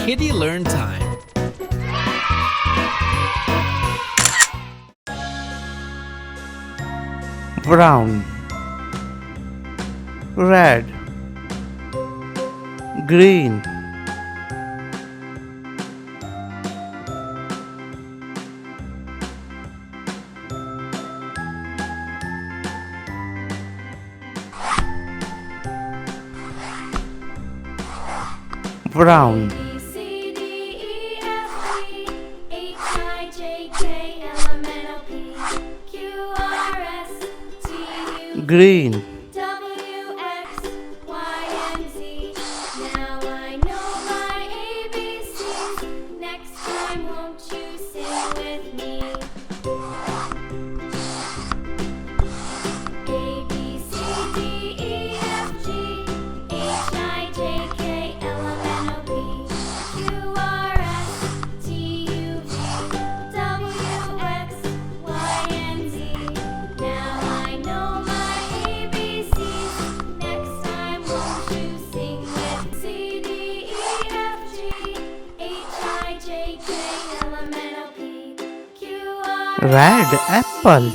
Kiddie Learn Time. Brown, red, green, brown, B, C, D, E, F, G, H, I, J, K, L, M, N, O, P, Q, R, S, T, U, green, W, X, Y, and Z. Now I know my ABCs. Next time, won't you sing with me? A, B, C, D, E, F, G, H, I, J, K, L, M, N, O, P, Q, R, S, T, U, V, W, X, Y, and Z. Now I know my ABCs. Next time, won't you sing with C, D, E, F, G, H, I, J, K, L, M, N, O, P, Q, R, red apple,